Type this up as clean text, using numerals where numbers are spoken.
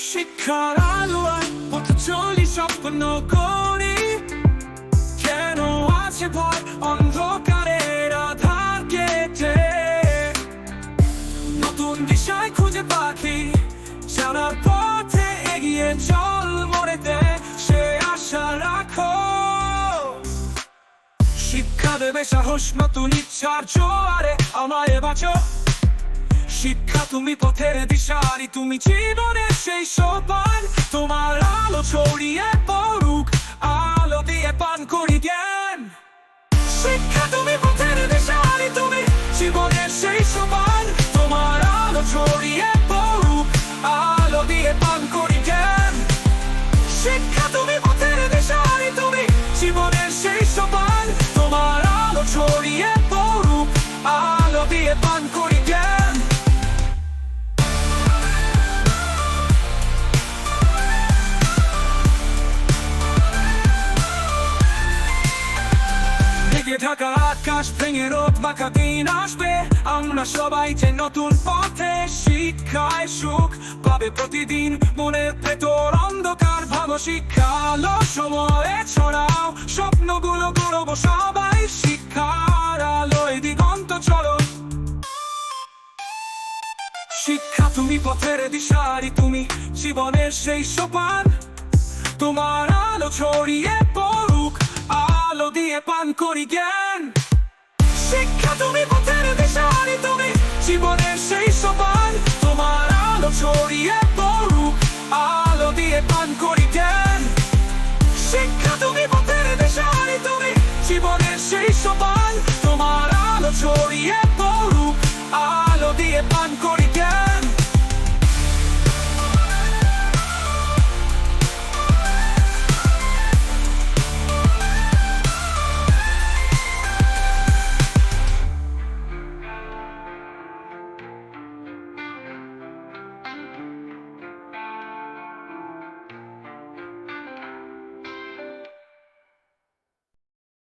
শিক্ষার আলোয় পথ চলি স্বপ্ন করি, কেন আছে ভয় অন্ধকারের আধার কেটে? নতুন দিশায় খুঁজে পাখি জানার পথে এগিয়ে চল, মরেতে সে আশা রাখো। শিক্ষা দেবে সাহস, নতুন ইচ্ছার জোয়ারে আমায় বাঁচো। শিক্ষা তুমি পথের দিশারি, তুমি জীবনের সেই সোপান। তোমার আলো ছড়িয়ে পড়ুক, আলো দিয়ে পান করি জ্ঞান। শিক্ষা তুমি পথের দিশারি, তুমি জীবনের সেই সোপান। তোমার আলো ছড়িয়ে পড়ুক, আলো দিয়ে পান করি জ্ঞান। শিক্ষা তুমি পথের দিশারি, তুমি জীবনের সেই সোপান। তোমার আলো ছড়িয়ে পড়ুক, আলো দিয়ে পান করি জ্ঞান। ঢাকা আকাশ ভেঙে রোদ মাখা দিন আসবে, আমরা সবাই যে নতুন পথে। শিক্ষায় সুখ পাবে প্রতিদিন, মনের ভেতর অন্ধকার ভাবো। শিক্ষা আলো সময়ে ছড়াও, স্বপ্নগুলো গড়ব সবাই। শিক্ষার আলোয় দিগন্ত চলো। শিক্ষা তুমি পথের দিশারি, তুমি জীবনের সেই সোপান। তোমার আলো ছড়িয়ে পড়ুক, আলো দিয়ে পান করি জ্ঞান। শিক্ষা তুমি পথের দিশারি, তুমি জীবনের সেই সোপান। তোমার আলো ছড়িয়ে পড়ুক, আলো দিয়ে পান করি জ্ঞান। শিক্ষা